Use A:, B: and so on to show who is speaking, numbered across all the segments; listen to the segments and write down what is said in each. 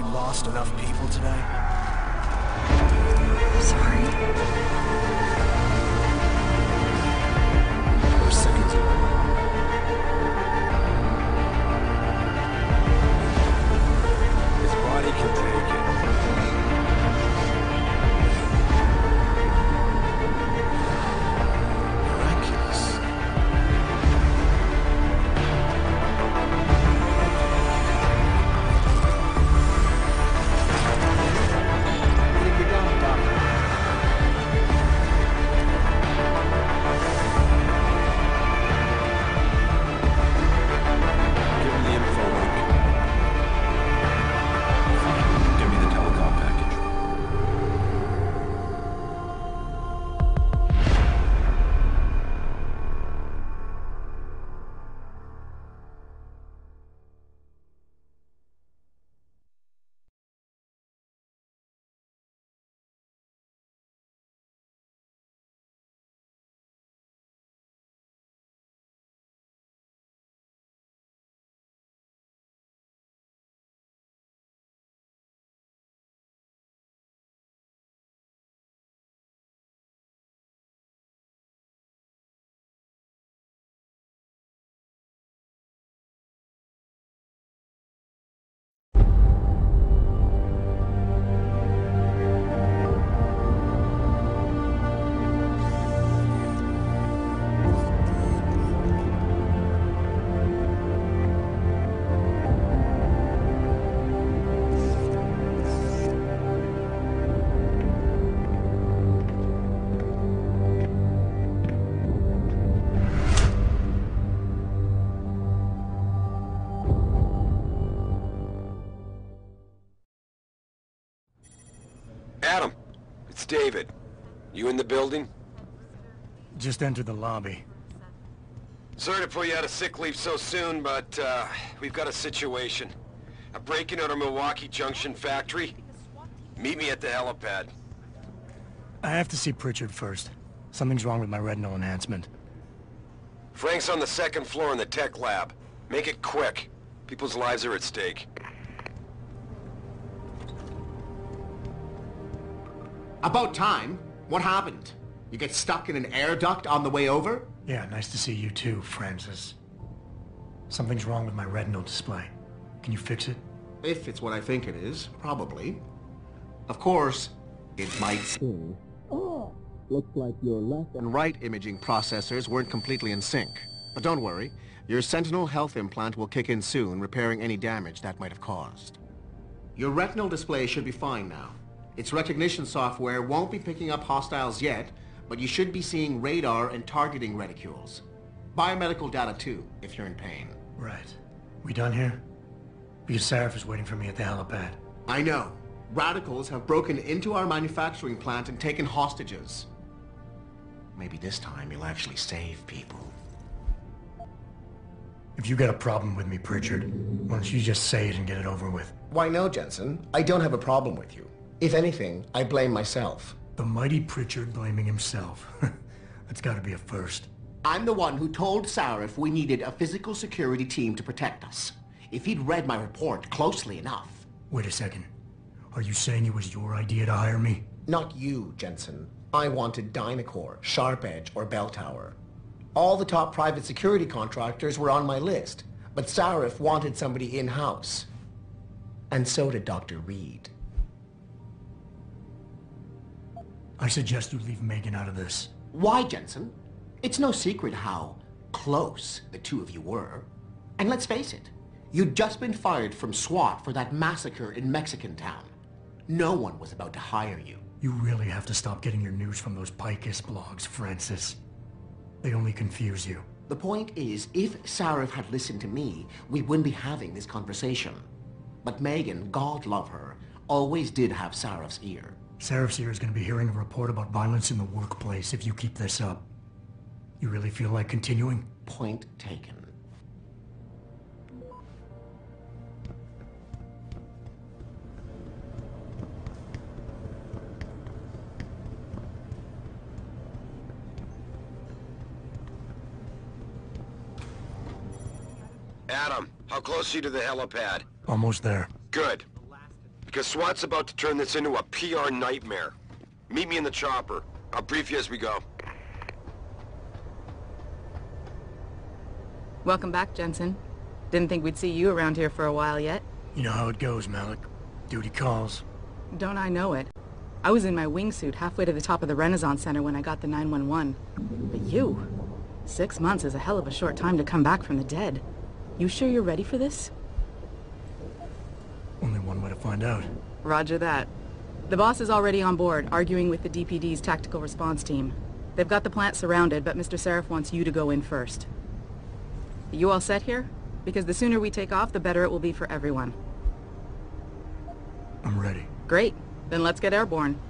A: you lost enough people today?
B: Sorry.
A: We're seconds away. His body can take it. Miraculous.
C: Adam, it's David. You in the building?
A: Just entered the lobby.
C: Sorry to pull you out of sick leave so soon, but we've got a situation. A break-in at our Milwaukee Junction factory. Meet me at the helipad.
A: I have to see Pritchard first. Something's wrong with my retinal enhancement.
C: Frank's on the second floor in the tech lab. Make it quick. People's lives are at stake.
D: About time. What happened? You get stuck in an air duct on the way over?
A: Yeah, nice to see you too, Francis. Something's wrong with my retinal display. Can you fix it?
D: If it's what I think it is, probably. Of course, it might still. Oh, looks like your left and right imaging processors weren't completely in sync. But don't worry, your Sentinel health implant will kick in soon, repairing any damage that might have caused. Your retinal display should be fine now. Its recognition software won't be picking up hostiles yet, but you should be seeing radar and targeting reticules. Biomedical data too, if you're in pain.
A: Right. We done here? Because Sarif is waiting for me at the helipad.
D: I know. Radicals have broken into our manufacturing plant and taken hostages. Maybe this time you'll actually save people.
A: If you got a problem with me, Pritchard, why don't you just say it and get it over with?
D: Why no, Jensen? I don't have a problem with you. If anything, I blame myself.
A: The mighty Pritchard blaming himself. That's gotta be a first.
D: I'm the one who told Sarif we needed a physical security team to protect us. If he'd read my report closely enough.
A: Wait a second. Are you saying it was your idea to hire me?
D: Not you, Jensen. I wanted Dynacore, Sharp Edge, or Bell Tower. All the top private security contractors were on my list, but Sarif wanted somebody in-house. And so did Dr. Reed.
A: I suggest you leave Megan out of this.
D: Why, Jensen? It's no secret how close the two of you were. And let's face it, you'd just been fired from SWAT for that massacre in Mexican town. No one was about to hire you.
A: You really have to stop getting your news from those Picus blogs, Francis. They only confuse you.
D: The point is, if Sarif had listened to me, we wouldn't be having this conversation. But Megan, God love her, always did have Sarif's ear.
A: Sarif's ear is going to be hearing a report about violence in the workplace if you keep this up. You really feel like continuing?
D: Point taken.
C: Adam, how close are you to the helipad?
A: Almost there.
C: Good. Because SWAT's about to turn this into a PR nightmare. Meet me in the chopper. I'll brief you as we go.
B: Welcome back, Jensen. Didn't think we'd see you around here for a while yet.
A: You know how it goes, Malik. Duty calls.
B: Don't I know it? I was in my wingsuit halfway to the top of the Renaissance Center when I got the 911. But you... 6 months is a hell of a short time to come back from the dead. You sure you're ready for this?
A: Only one way to find out.
B: Roger that. The boss is already on board, arguing with the DPD's tactical response team. They've got the plant surrounded, but Mr. Seraph wants you to go in first. You all set here? Because the sooner we take off, the better it will be for everyone.
A: I'm ready.
B: Great. Then let's get airborne.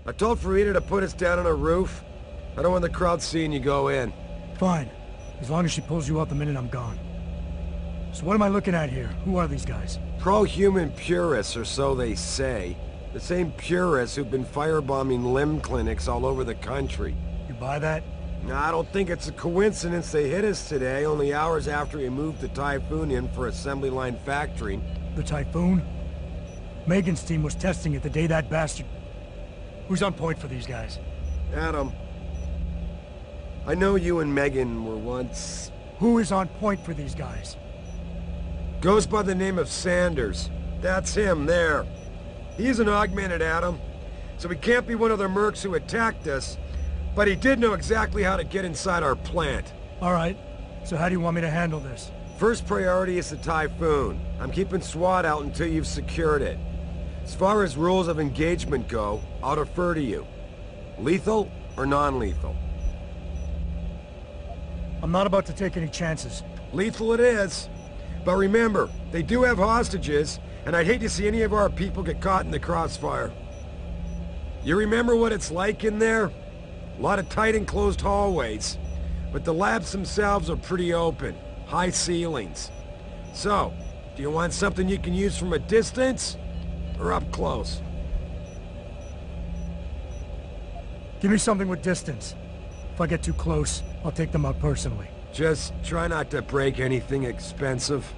C: I told Farida to put us down on a roof. I don't want the crowd seeing you go in.
A: Fine. As long as she pulls you out the minute I'm gone. So what am I looking at here? Who are these guys?
C: Pro-human purists, or so they say. The same purists who've been firebombing limb clinics all over the country.
A: You buy that?
C: Now, I don't think it's a coincidence they hit us today, only hours after we moved the Typhoon in for assembly line factory.
A: The Typhoon? Megan's team was testing it the day that bastard... Who's on point for these guys?
C: Adam. I know you and Megan were once...
A: Who is on point for these guys?
C: Goes by the name of Sanders. That's him, there. He's an Augmented, Adam. So he can't be one of the mercs who attacked us, but he did know exactly how to get inside our plant.
A: Alright, so how do you want me to handle this?
C: First priority is the Typhoon. I'm keeping SWAT out until you've secured it. As far as rules of engagement go, I'll defer to you. Lethal or non-lethal?
A: I'm not about to take any chances.
C: Lethal it is. But remember, they do have hostages, and I'd hate to see any of our people get caught in the crossfire. You remember what it's like in there? A lot of tight enclosed hallways. But the labs themselves are pretty open. High ceilings. So, do you want something you can use from a distance? Or up close?
A: Give me something with distance. If I get too close, I'll take them out personally.
C: Just try not to break anything expensive.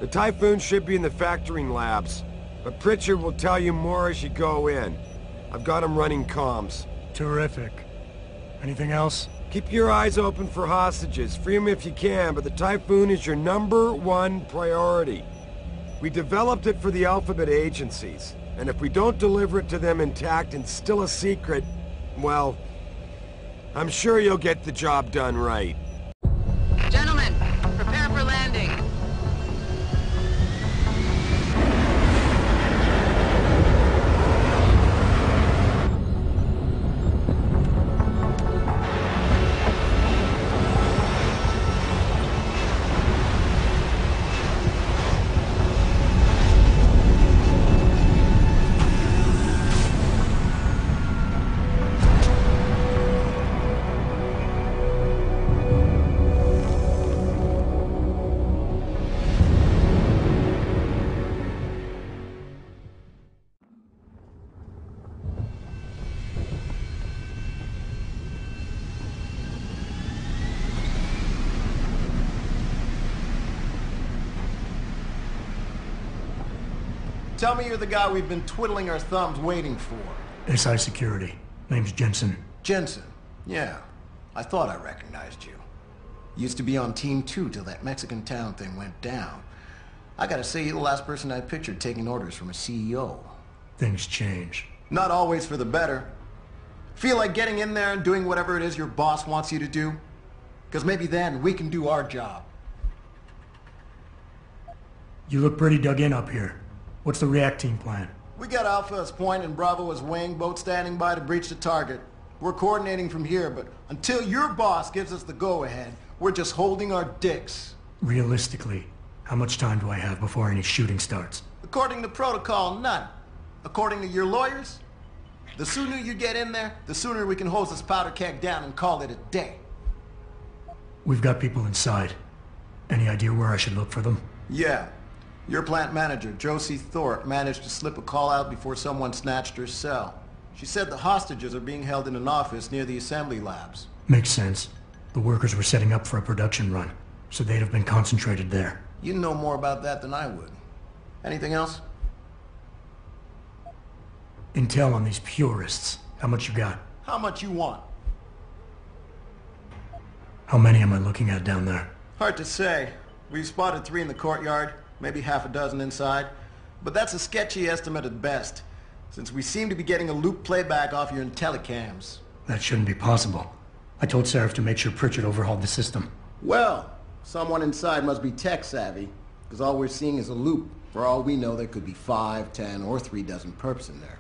C: The Typhoon should be in the factoring labs, but Pritchard will tell you more as you go in. I've got him running comms.
A: Terrific. Anything else?
C: Keep your eyes open for hostages. Free them if you can, but the Typhoon is your #1 priority. We developed it for the Alphabet agencies, and if we don't deliver it to them intact and still a secret, well, I'm sure you'll get the job done right.
B: Gentlemen, prepare for landing.
E: Tell me you're the guy we've been twiddling our thumbs waiting for.
A: SI Security. Name's Jensen.
E: Jensen. Yeah. I thought I recognized you. Used to be on Team 2 till that Mexican town thing went down. I gotta say, you're the last person I pictured taking orders from a CEO.
A: Things change.
E: Not always for the better. Feel like getting in there and doing whatever it is your boss wants you to do? Because maybe then we can do our job.
A: You look pretty dug in up here. What's the react team plan?
E: We got Alpha as point and Bravo as wing, both standing by to breach the target. We're coordinating from here, but until your boss gives us the go-ahead, we're just holding our dicks.
A: Realistically, how much time do I have before any shooting starts?
E: According to protocol, none. According to your lawyers, the sooner you get in there, the sooner we can hose this powder keg down and call it a day.
A: We've got people inside. Any idea where I should look for them?
E: Yeah. Your plant manager, Josie Thorpe, managed to slip a call out before someone snatched her cell. She said the hostages are being held in an office near the assembly labs.
A: Makes sense. The workers were setting up for a production run, so they'd have been concentrated there.
E: You know more about that than I would. Anything else?
A: Intel on these purists. How much you got?
E: How much you want?
A: How many am I looking at down there?
E: Hard to say. We've spotted 3 in the courtyard, maybe half a dozen inside. But that's a sketchy estimate at best, since we seem to be getting a loop playback off your telecams.
A: That shouldn't be possible. I told Seraph to make sure Pritchard overhauled the system.
E: Well, someone inside must be tech savvy, because all we're seeing is a loop. For all we know, there could be 5, 10, or 3 dozen perps in there.